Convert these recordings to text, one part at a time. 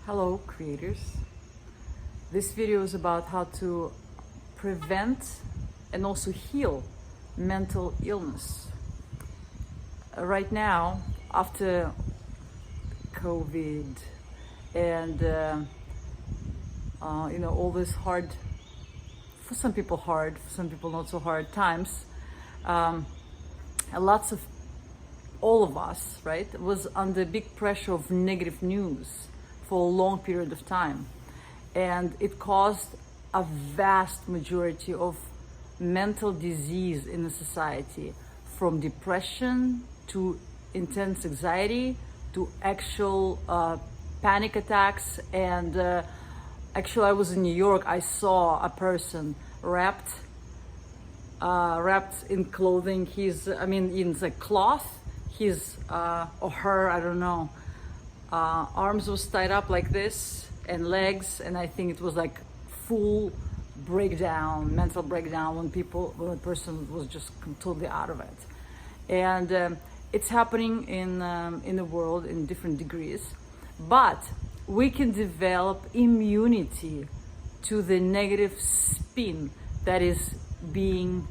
Hello creators. This video is about how to prevent and also heal mental illness. Right now, after COVID and all this hard, for some people hard, for some people not so hard times, lots of all of us, right, was under big pressure of negative news for a long period of time, and it caused a vast majority of mental disease in the society, from depression to intense anxiety to actual panic attacks. And actually, I was in New York. I saw a person wrapped in clothing. In the cloth. His or her, I don't know. Arms was tied up like this, and legs, and I think it was like full breakdown, mental breakdown, when a person was just totally out of it. And it's happening in the world in different degrees, but we can develop immunity to the negative spin that is being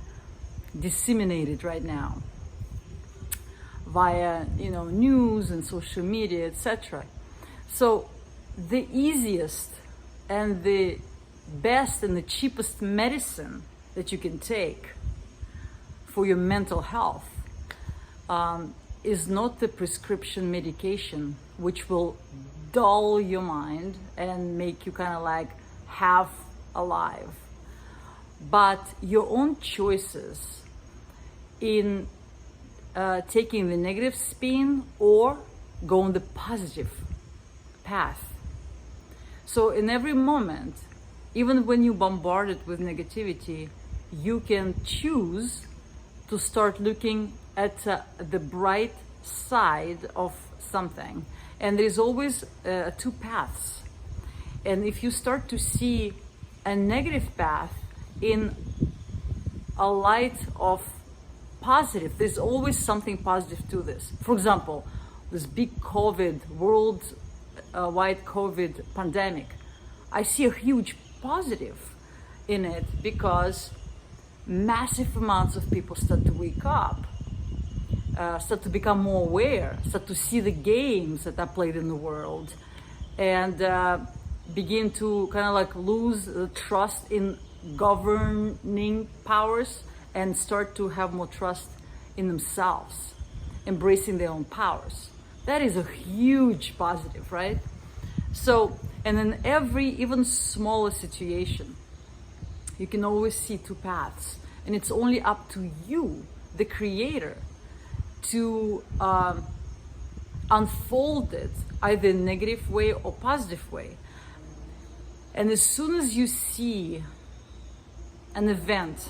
disseminated right now via news and social media, etc. So the easiest and the best and the cheapest medicine that you can take for your mental health is not the prescription medication, which will dull your mind and make you kind of like half alive, but your own choices in taking the negative spin or go on the positive path. So in every moment, even when you're bombarded with negativity, you can choose to start looking at the bright side of something. And there's always two paths. And if you start to see a negative path in a light of positive, there's always something positive to this. For example, this big worldwide COVID pandemic, I see a huge positive in it because massive amounts of people start to wake up, start to become more aware, start to see the games that are played in the world, and begin to kind of like lose the trust in governing powers and start to have more trust in themselves, embracing their own powers. That is a huge positive, right? So, and in every even smaller situation, you can always see two paths, and it's only up to you, the creator, to unfold it either in a negative way or positive way. And as soon as you see an event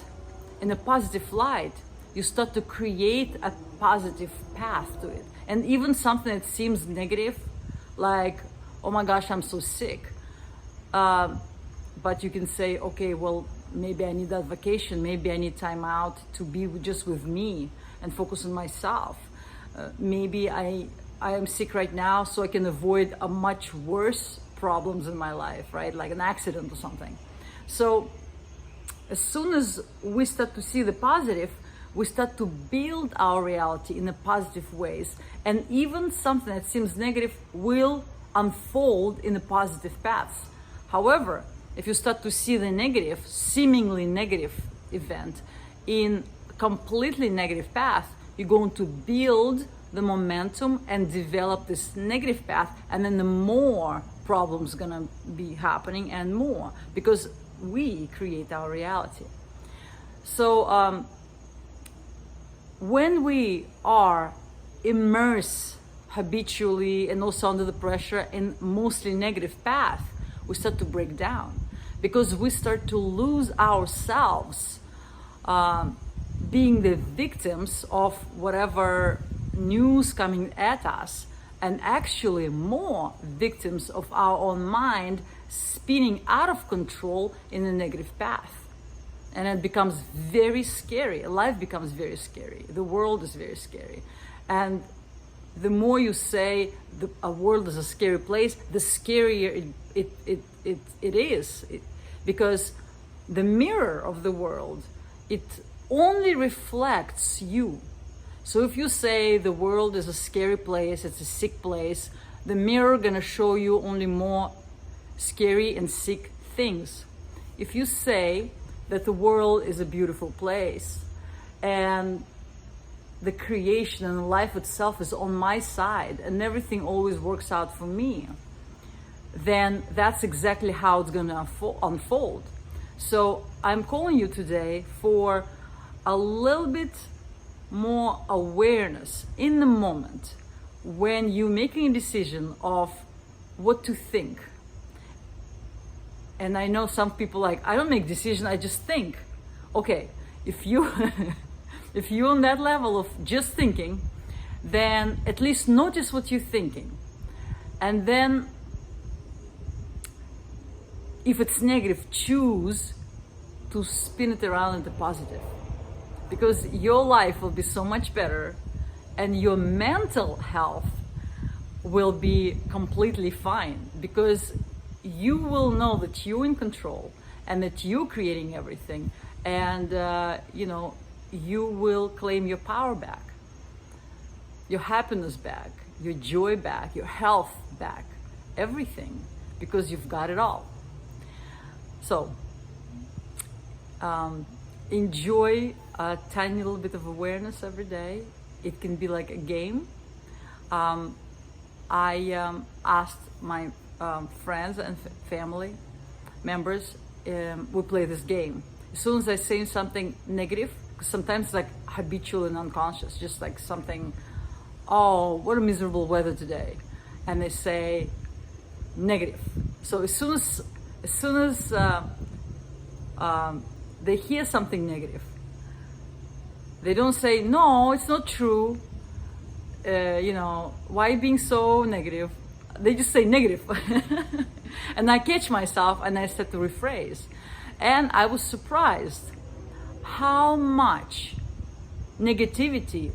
in a positive light, you start to create a positive path to it. And even something that seems negative, like, oh my gosh, I'm so sick. But you can say, okay, well, maybe I need that vacation. Maybe I need time out to be just with me and focus on myself. Maybe I am sick right now so I can avoid a much worse problems in my life, right? Like an accident or something. So as soon as we start to see the positive, we start to build our reality in a positive ways. And even something that seems negative will unfold in a positive paths. However, if you start to see the negative, seemingly negative event in a completely negative path, you're going to build the momentum and develop this negative path, and then the more problems gonna be happening and more, because we create our reality. So when we are immersed habitually and also under the pressure in mostly negative path, we start to break down because we start to lose ourselves, being the victims of whatever news coming at us, and actually more victims of our own mind spinning out of control in a negative path. And it becomes very scary. Life becomes very scary. The world is very scary. And the more you say a world is a scary place, the scarier it is. Because the mirror of the world, it only reflects you. So if you say the world is a scary place, it's a sick place, the mirror gonna show you only more scary and sick things. If you say that the world is a beautiful place and the creation and life itself is on my side and everything always works out for me, then that's exactly how it's gonna unfold. So I'm calling you today for a little bit more awareness in the moment when you're making a decision of what to think. And I know some people like, I don't make decisions, I just think. Okay, if you if you're on that level of just thinking, then at least notice what you're thinking. And then if it's negative, choose to spin it around into positive. Because your life will be so much better and your mental health will be completely fine, because you will know that you're in control and that you're creating everything, and you will claim your power back, your happiness back, your joy back, your health back, everything, because you've got it all. So enjoy a tiny little bit of awareness every day. It can be like a game. I asked my friends and family members, we play this game. As soon as I say something negative, because sometimes it's like habitual and unconscious, just like something, oh, what a miserable weather today, and they say negative. So as soon as they hear something negative, they don't say, no, it's not true, why are you being so negative? They just say negative. And I catch myself and I start to rephrase. And I was surprised how much negativity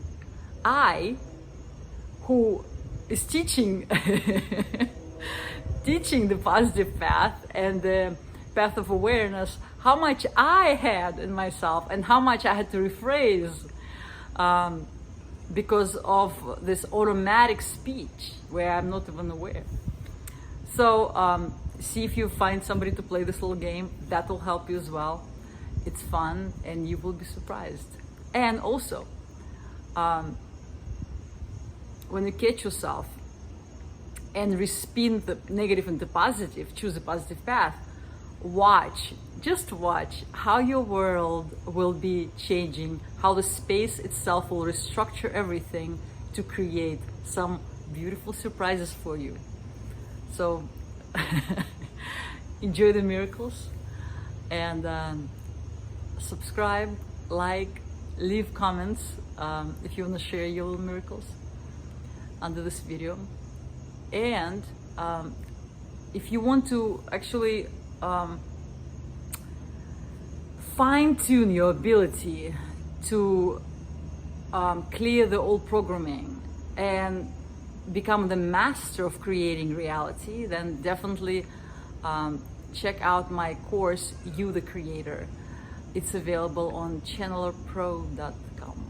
who is teaching the positive path and the path of awareness, how much I had in myself and how much I had to rephrase because of this automatic speech where I'm not even aware. So see if you find somebody to play this little game. That will help you as well. It's fun and you will be surprised. And also, when you catch yourself and respin the negative into positive, choose a positive path, just watch how your world will be changing, how the space itself will restructure everything to create some beautiful surprises for you. So enjoy the miracles, and subscribe, like, leave comments if you want to share your little miracles under this video. And if you want to actually fine-tune your ability to clear the old programming and become the master of creating reality, then definitely check out my course, You the Creator. It's available on channelerpro.com.